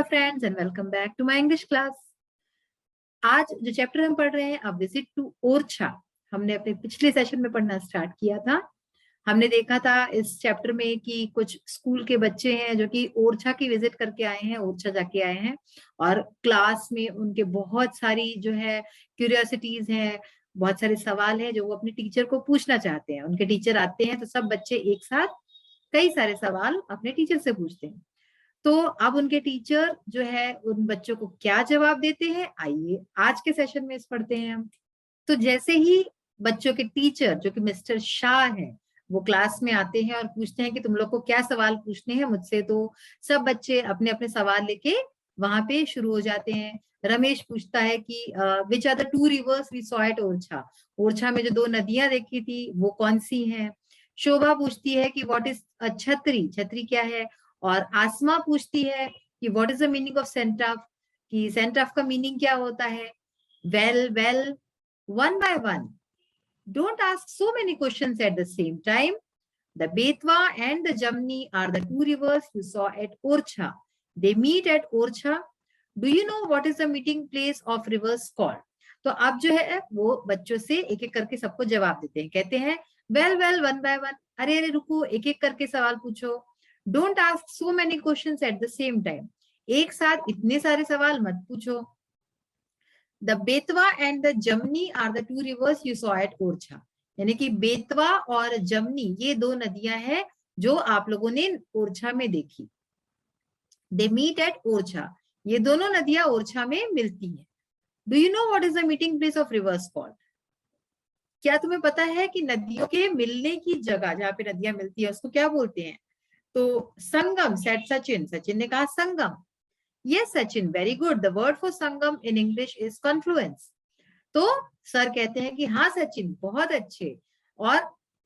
Hello friends and welcome back to my English class. आज जो chapter हम पढ़ रहे हैं, अ विजिट टू ओरछा, हमने अपने पिछले सेशन में पढ़ना स्टार्ट किया था। हमने देखा था इस चैप्टर में कि कुछ स्कूल के बच्चे हैं जो कि ओरछा की विजिट करके आए हैं, ओरछा जाके आए हैं, और क्लास में उनके बहुत सारी जो है क्यूरियोसिटीज हैं, बहुत सारे सवाल हैं जो वो अपने टीचर को पूछना चाहते हैं। उनके टीचर आते हैं तो सब बच्चे एक साथ कई सारे सवाल अपने टीचर से पूछते हैं। तो अब उनके टीचर जो है उन बच्चों को क्या जवाब देते हैं, आइए आज के सेशन में इस पढ़ते हैं हम। तो जैसे ही बच्चों के टीचर जो कि मिस्टर शाह हैं, वो क्लास में आते हैं और पूछते हैं कि तुम लोग को क्या सवाल पूछने हैं मुझसे, तो सब बच्चे अपने अपने सवाल लेके वहां पे शुरू हो जाते हैं। रमेश पूछता है कि which are the two rivers we saw at Orchha, Orchha में जो दो नदियां देखी थी वो कौन सी हैं। शोभा पूछती है कि व्हाट इज छतरी, छतरी क्या है। और आसमा पूछती है कि what is the meaning of cenotaph, कि सेंटाफ का मीनिंग क्या होता है। Well well, one by one, don't ask so many questions at the same time. The Betwa and the Jamni are the two rivers you saw at Orcha. They meet at Orcha. Do you know what is the meeting place of rivers called? तो अब जो है वो बच्चों से एक एक करके सबको जवाब देते हैं, कहते हैं well well, one by one, अरे अरे रुको, एक एक करके सवाल पूछो। Don't ask so many questions at the same time, एक साथ इतने सारे सवाल मत पूछो। The Betwa and the Jamni are the two rivers you saw at Orchha, यानी कि बेतवा और जमनी ये दो नदियां हैं जो आप लोगों ने ओरछा में देखी। दे मीट एट ओरछा, ये दोनों नदियां ओरछा में मिलती हैं। Do you know what is the meeting place of reverse called? क्या तुम्हें पता है कि नदियों के मिलने की जगह, जहाँ पे नदियां मिलती है, उसको क्या बोलते हैं? तो संगम, सेड सचिन, सचिन ने कहा Sangam. Yes Sachin, very good, the word for Sangam in English is confluence. तो सर कहते हैं कि हाँ सचिन, बहुत अच्छे। और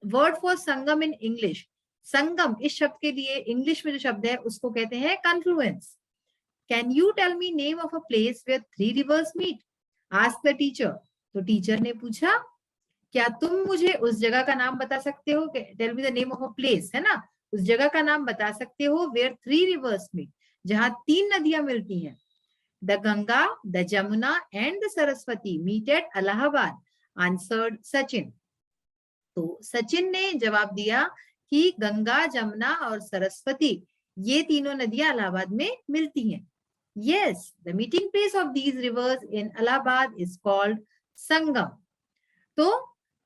word for Sangam in English, Sangam इस शब्द के लिए इंग्लिश में जो शब्द है उसको कहते हैं confluence. Can you tell me name of a place where three rivers meet? Ask the teacher. तो टीचर ने पूछा, क्या तुम मुझे उस जगह का नाम बता सकते हो? Tell me the name of a place, है ना, उस जगह का नाम बता सकते हो वेयर थ्री रिवर्स मीट, जहां तीन नदियां मिलती हैं। The Ganga, the Jamuna and the Saraswati meet at Allahabad, answered Sachin. तो सचिन ने जवाब दिया कि गंगा, जमुना और सरस्वती ये तीनों नदियां इलाहाबाद में मिलती हैं। Yes, the meeting place of these rivers in Allahabad is called Sangam. तो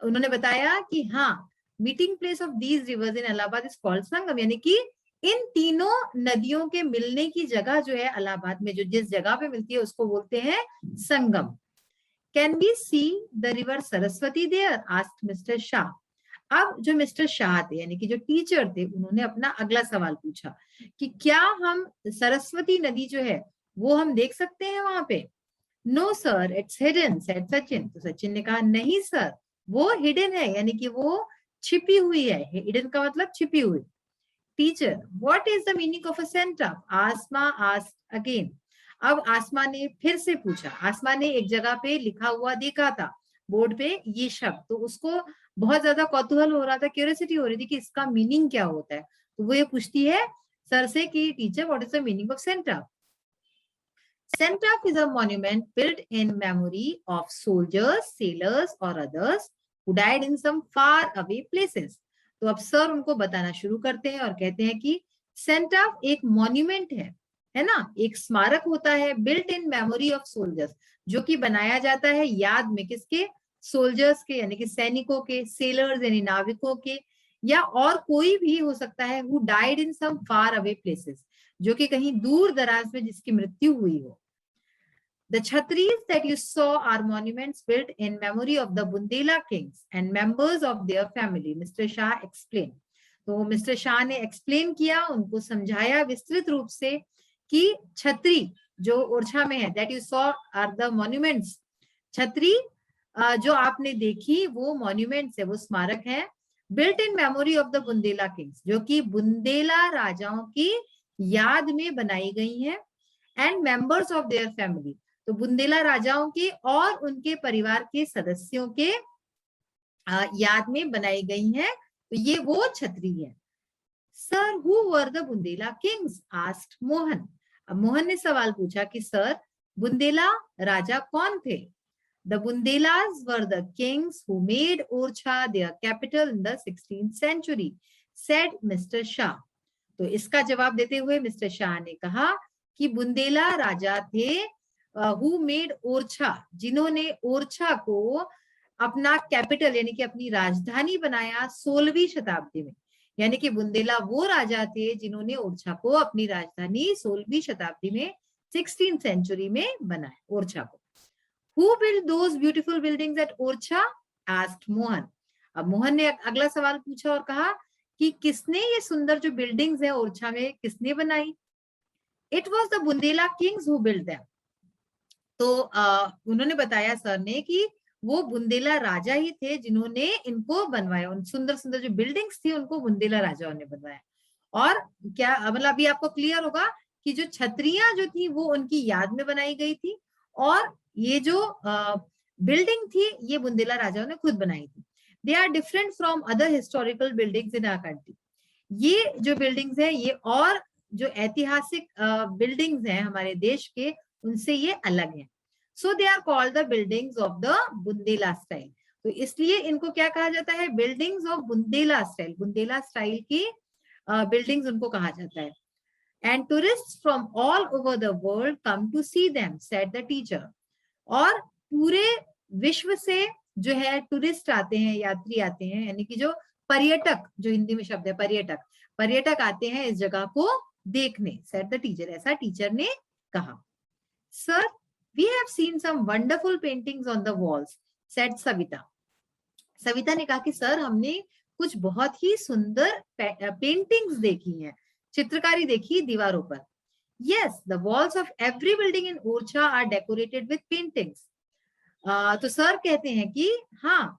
उन्होंने बताया कि हाँ, meeting place of these rivers in Allahabad is called Sangam, यानी कि इन तीनों नदियों के मिलने की जगह जो है इलाहाबाद में, जो जिस जगह पे मिलती है उसको बोलते हैं Sangam. Can we see the river Saraswati there? Asked mister Shah. अब जो मिस्टर शाह थे, यानी कि जो टीचर थे, उन्होंने अपना अगला सवाल पूछा कि क्या हम सरस्वती नदी जो है वो हम देख सकते हैं वहां पे? No sir, it's hidden, said Sachin. तो सचिन ने कहा नहीं सर, वो हिडन है, यानी कि वो छिपी हुई है। हिडन का मतलब छिपी हुई। Teacher, what is the meaning of a cenotaph? Asma asked again. अब आसमा ने फिर से पूछा। आसमा ने एक जगह पे लिखा हुआ देखा था बोर्ड पे ये शब्द, तो उसको बहुत ज्यादा कौतूहल हो रहा था, क्यूरियोसिटी हो रही थी कि इसका मीनिंग क्या होता है। तो वो ये पूछती है सर से कि teacher, what is the meaning of cenotaph? Centaf is a monument built in memory of soldiers, sailors or others who died in some far away places. तो अब सर उनको बताना शुरू करते हैं और कहते हैं कि सेंटाफ एक मॉन्यूमेंट है ना, एक स्मारक होता है, built in memory of soldiers, जो कि बनाया जाता है याद में किसके? सोल्जर्स के, यानी कि सैनिकों के, सेलर्स यानी नाविकों के, या और कोई भी हो सकता है, who died in some far away places, जो कि कहीं दूर दराज में जिसकी मृत्यु हुई हो। The Chhatris that you saw are monuments built in memory of the Bundela kings and members of their family, Mr. Shah explained. तो मिस्टर शाह ने एक्सप्लेन किया, उनको समझाया विस्तृत रूप से कि छतरी जो ओरछा में है, that you saw are the monuments, छतरी जो आपने देखी वो मॉन्यूमेंट्स है, वो स्मारक है, built in memory of the Bundela kings, जो कि बुंदेला राजाओं की याद में बनाई गई है, and members of their family, तो बुंदेला राजाओं के और उनके परिवार के सदस्यों के याद में बनाई गई हैं। तो ये वो छतरी है। Sir, who were the Bundela Kings? Asked Mohan. अब मोहन ने सवाल पूछा कि सर बुंदेला राजा कौन थे? The Bundelas were the kings who made Orchha their capital in the 16th century, said Mr. Shah. तो इसका जवाब देते हुए मिस्टर शाह ने कहा कि बुंदेला राजा थे हु मेड ओरछा, जिन्होंने ओरछा को अपना कैपिटल यानी कि अपनी राजधानी बनाया 16वीं शताब्दी में। यानी कि बुंदेला वो राजा थे जिन्होंने ओरछा को अपनी राजधानी 16वीं शताब्दी में 16th सेंचुरी में बनाया ओरछा को। Who built those beautiful buildings at Orcha? asked Mohan. अब मोहन ने अगला सवाल पूछा और कहा कि किसने ये सुंदर जो बिल्डिंग्स है ओरछा में किसने बनाई? It was the Bundela kings who built them. तो उन्होंने बताया सर ने कि वो बुंदेला राजा ही थे जिन्होंने इनको बनवाया। उन सुंदर सुंदर जो बिल्डिंग्स थी उनको बुंदेला राजाओं ने बनवाया। और क्या मतलब अभी आपको क्लियर होगा कि जो छतरियां जो थी वो उनकी याद में बनाई गई थी और ये जो बिल्डिंग थी ये बुंदेला राजाओं ने खुद बनाई थी। They are different from other historical buildings in our country. ये जो बिल्डिंग्स है ये और जो ऐतिहासिक बिल्डिंग्स हैं हमारे देश के उनसे ये अलग है। So they are called the buildings of the Bundela style. तो इसलिए इनको क्या कहा जाता है? Buildings of Bundela style. Bundela style की बिल्डिंग्स उनको कहा जाता है। And tourists from all over the world come to see them, said the teacher. और पूरे विश्व से जो है टूरिस्ट आते हैं, यात्री आते हैं, यानी कि जो पर्यटक, जो हिंदी में शब्द है पर्यटक, पर्यटक आते हैं इस जगह को देखने, said the teacher, ऐसा टीचर ने कहा। Sir, we have seen some wonderful paintings on the walls, said Savita. Savita ने कहा कि सर हमने कुछ बहुत ही सुंदर पेंटिंग्स देखी हैं, चित्रकारी देखी दीवारों पर। Yes, the walls of every building in Orcha are decorated with paintings. तो सर कहते हैं कि हाँ,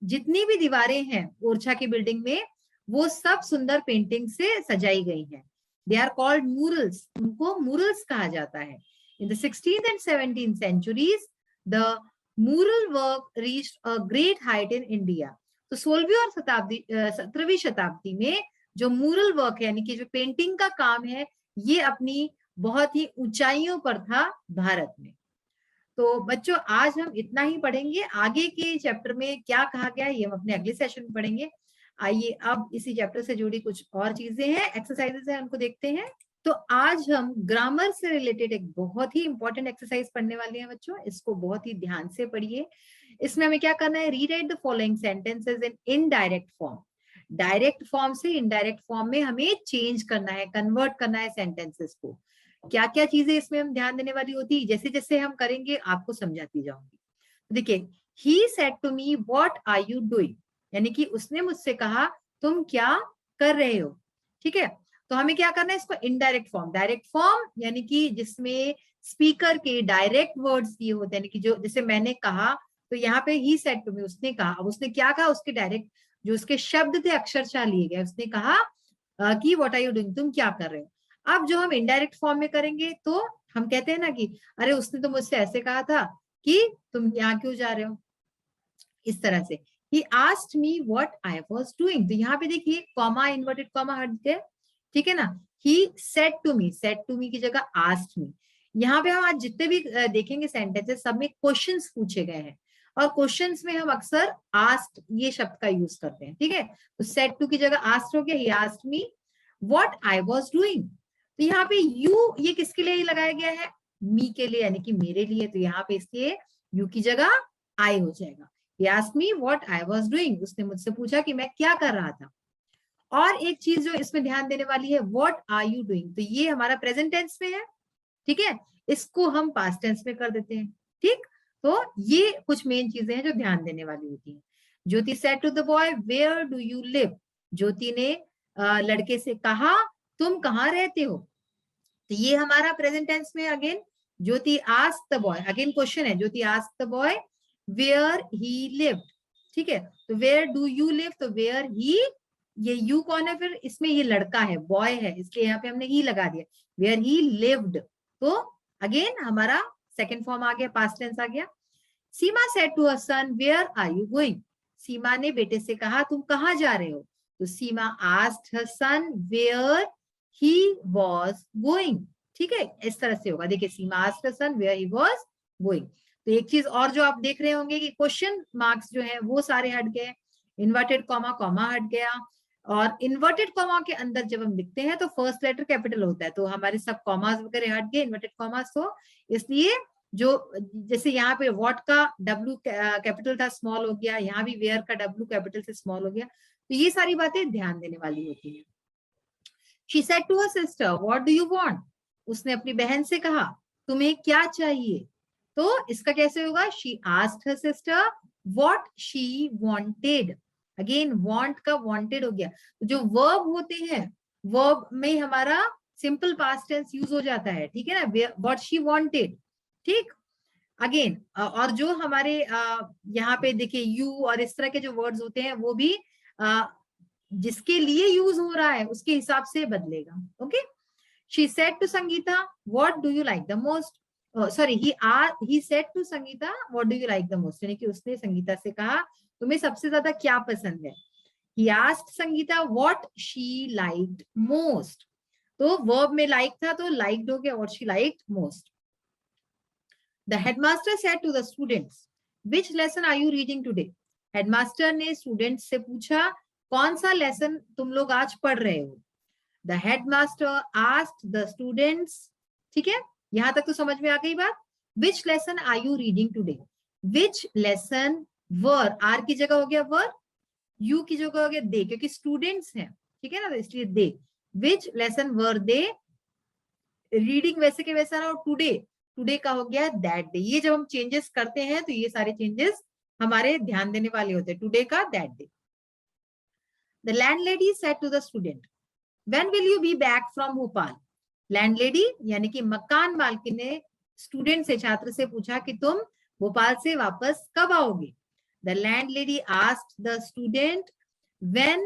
जितनी भी दीवारें हैं ओरछा की बिल्डिंग में वो सब सुंदर पेंटिंग से सजाई गई हैं। They are called murals. उनको murals कहा जाता है। In the 16th and 17th centuries, the mural work reached a great height in India. तो 16वीं और 17वीं शताब्दी में जो मूरल वर्क है यानी कि जो पेंटिंग का काम है ये अपनी बहुत ही ऊंचाइयों पर था भारत में। तो बच्चों आज हम इतना ही पढ़ेंगे, आगे के चैप्टर में क्या कहा गया है ये हम अपने अगले सेशन में पढ़ेंगे। आइए अब इसी चैप्टर से जुड़ी कुछ और चीजें हैं, एक्सरसाइजेस हैं, उनको देखते हैं। तो आज हम ग्रामर से रिलेटेड एक बहुत ही इंपॉर्टेंट एक्सरसाइज पढ़ने वाले हैं बच्चों, इसको बहुत ही ध्यान से पढ़िए। इसमें हमें क्या करना है? Rewrite the following sentences in indirect form. Direct form से इनडायरेक्ट फॉर्म में हमें चेंज करना है, कन्वर्ट करना है सेंटेंसेस को। क्या क्या चीजें इसमें हम ध्यान देने वाली होती है, जैसे जैसे हम करेंगे आपको समझाती जाऊंगी। देखिए, he said to me what are you doing, यानी कि उसने मुझसे कहा तुम क्या कर रहे हो। ठीक है, तो हमें क्या करना है इसको इनडायरेक्ट फॉर्म। डायरेक्ट फॉर्म यानी कि जिसमें स्पीकर के डायरेक्ट वर्ड्स दिए होते हैं, यानी कि जो जैसे मैंने कहा तो यहाँ पे ही सेड टू मी, उसने कहा। अब उसने क्या कहा, उसके डायरेक्ट जो उसके शब्द थे अक्षरशः लिए गए। उसने कहा कि व्हाट आर यू डूइंग, तुम क्या कर रहे हो। अब जो हम इनडायरेक्ट फॉर्म में करेंगे तो हम कहते हैं ना कि अरे उसने तो मुझसे ऐसे कहा था कि तुम यहाँ क्यों जा रहे हो, इस तरह से। He asked me what I was doing. तो यहाँ पे देखिए कॉमा, इन्वर्टेड कॉमा हट गए, ठीक है ना। He said to me की जगह asked me। यहाँ पे हम आज जितने भी देखेंगे सेंटेंसेस सब में क्वेश्चंस पूछे गए हैं और क्वेश्चंस में हम अक्सर asked ये शब्द का यूज करते हैं। ठीक है, तो said to की जगह asked हो गया। He asked me what I was doing। तो यहाँ पे you ये किसके लिए लगाया गया है? मी के लिए, यानी कि मेरे लिए। तो यहाँ पे इसलिए you की जगह I हो जाएगा। He asked me what I was doing। उसने मुझसे पूछा कि मैं क्या कर रहा था। और एक चीज जो इसमें ध्यान देने वाली है, what are you doing, तो ये हमारा प्रेजेंट टेंस में है। ठीक है, इसको हम पास्ट टेंस में कर देते हैं। ठीक, तो ये कुछ मेन चीजें हैं जो ध्यान देने वाली होती हैं। ज्योति said to the boy where do you live। ज्योति ने लड़के से कहा तुम कहाँ रहते हो। तो ये हमारा प्रेजेंट टेंस में again Jyoti asked the boy, again question है, ज्योति asked the boy where he lived। ठीक है, तो where do you live, तो where he, ये you कौन है फिर इसमें? ये लड़का है, बॉय है, इसलिए यहाँ पे हमने ही लगा दिया। where he lived, तो अगेन हमारा सेकंड फॉर्म आ गया, पास्ट टेंस आ गया। सीमा said to her son where are you going। सीमा ने बेटे से कहा तुम कहाँ जा रहे हो। तो सीमा asked her son where he was going। ठीक है, इस तरह से होगा। देखिए, Seema asked her son where he was going. तो एक चीज और जो आप देख रहे होंगे कि क्वेश्चन मार्क्स जो है वो सारे हट गए, इन्वर्टेड कॉमा कॉमा हट गया, और इन्वर्टेड कॉमा के अंदर जब हम लिखते हैं तो फर्स्ट लेटर कैपिटल होता है, तो हमारे सब कॉमास वगैरह हट गए, इन्वर्टेड कॉमास। तो इसलिए जो जैसे यहाँ पे व्हाट का डब्ल्यू कैपिटल था स्मॉल हो गया, यहाँ भी वेयर का डब्ल्यू कैपिटल से स्मॉल हो गया। तो ये सारी बातें ध्यान देने वाली होती है। She said to her sister, what do you want? उसने अपनी बहन से कहा, तुम्हें क्या चाहिए? तो इसका कैसे होगा? She asked her sister what she wanted. Again, want का wanted हो गया। जो verb होते हैं, verb में हमारा simple past tense यूज हो जाता है, ठीक है ना, what she wanted, ठीक। अगेन और जो हमारे यहाँ पे देखिए यू और इस तरह के जो वर्ड्स होते हैं वो भी जिसके लिए यूज हो रहा है उसके हिसाब से बदलेगा। Okay, she said to Sangeeta what do you like the most, sorry he said to Sangeeta what do you like the most, यानी कि उसने संगीता से कहा तुम्हें सबसे ज्यादा क्या पसंद है। He asked Sangeeta what she liked most, तो वर्ब में लाइक था तो लाइक्ड हो गया, what she liked most. The headmaster said to the students, which lesson are you reading today? Headmaster ने students से पूछा कौन सा लेसन तुम लोग आज पढ़ रहे हो। The headmaster asked the students, ठीक है, यहां तक तो समझ में आ गई बात। Which lesson are you reading today? Which lesson were, R की जगह हो गया were, U की जगह हो गया they, क्योंकि students हैं, ठीक है ना, तो इसलिए they। Which lesson were they reading वैसे के वैसा रहा, और today, टुडे का हो गया दैट डे। ये जब हम चेंजेस करते हैं तो ये सारे चेंजेस हमारे ध्यान देने वाले होते हैं, टुडे का that day. The landlady said to the student when will you be back from Bhopal. Landlady यानी कि मकान मालकिन ने स्टूडेंट से, छात्र से पूछा कि तुम भोपाल से वापस कब आओगे। The landlady asked the student when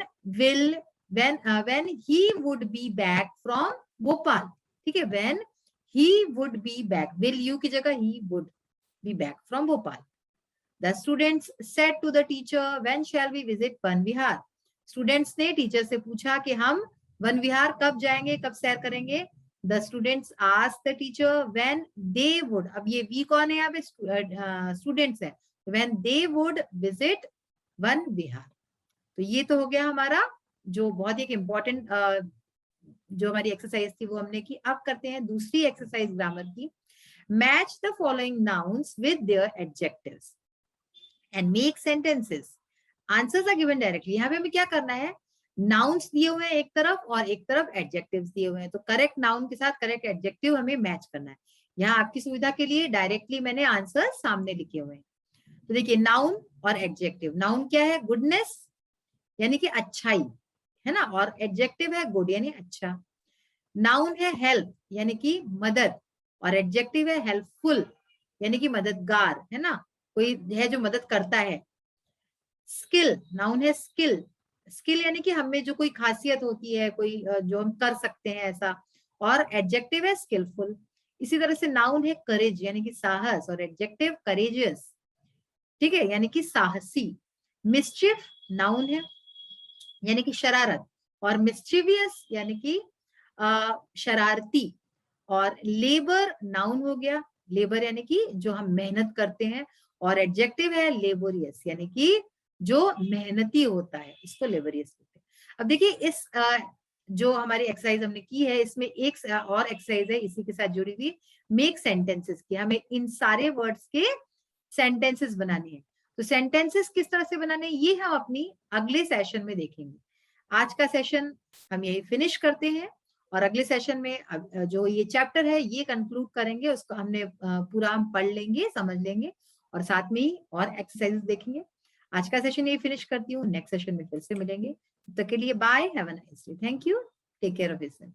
he would be back from Bhopal, ठीक है, when he would be back, will you की जगह he would be back from Bhopal. The students said to the teacher, when shall we visit Van Vihar. Students ने teacher से पूछा कि हम one विहार कब जाएंगे, कब सैर करेंगे। The students asked the teacher when they would, अब ये we कौन है यहाँ पे, स्टूडेंट्स है, when they would visit Van Vihar. तो ये तो हो गया हमारा जो बहुत ही इम्पोर्टेंट जो हमारी एक्सरसाइज थी वो हमने की। अब करते हैं दूसरी एक्सरसाइज ग्रामर की। Match the following nouns with their adjectives and make sentences. Answers are given directly. यहाँ पे हमें क्या करना है, नाउन्स दिए हुए हैं एक तरफ और एक तरफ एडजेक्टिव्स दिए हुए हैं, तो करेक्ट नाउन के साथ करेक्ट एडजेक्टिव हमें मैच करना है। यहाँ आपकी सुविधा के लिए डायरेक्टली मैंने आंसर सामने लिखे हुए हैं। तो देखिए नाउन और एडजेक्टिव। नाउन क्या है, गुडनेस यानी कि अच्छाई, है ना, और एडजेक्टिव है गुड यानी अच्छा। नाउन है हेल्प यानी कि मदद, और एडजेक्टिव है हेल्पफुल यानी कि मददगार, है ना, कोई है जो मदद करता है। स्किल, नाउन है स्किल, स्किल यानी कि हमें जो कोई खासियत होती है, कोई जो हम कर सकते हैं ऐसा, और एडजेक्टिव है स्किलफुल। इसी तरह से नाउन है करेज यानी कि साहस, और एडजेक्टिव करेजियस, ठीक है, यानी कि साहसी। मिस्चिफ नाउन है यानी कि शरारत, और मिस्चिवियस यानी कि शरारती। और लेबर नाउन हो गया, लेबर यानी कि जो हम मेहनत करते हैं, और एडजेक्टिव है लेबोरियस यानी कि जो मेहनती होता है, इसको लेबोरियस कहते हैं। अब देखिए इस जो हमारी एक्सरसाइज हमने की है इसमें एक और एक्सरसाइज है इसी के साथ जुड़ी हुई, मेक सेंटेंसेस की। हमें इन सारे वर्ड्स के सेंटेंसेस बनाने हैं। तो सेंटेंसेस किस तरह से बनाने हैं ये हम अपनी अगले सेशन में देखेंगे। आज का सेशन हम यही फिनिश करते हैं, और अगले सेशन में जो ये चैप्टर है ये कंक्लूड करेंगे, उसको हमने पूरा हम पढ़ लेंगे, समझ लेंगे, और साथ में ही और एक्सरसाइज देखेंगे। आज का सेशन यही फिनिश करती हूँ, नेक्स्ट सेशन में फिर से मिलेंगे। तब तक के लिए bye, have a nice day, thank you, take care of yourself.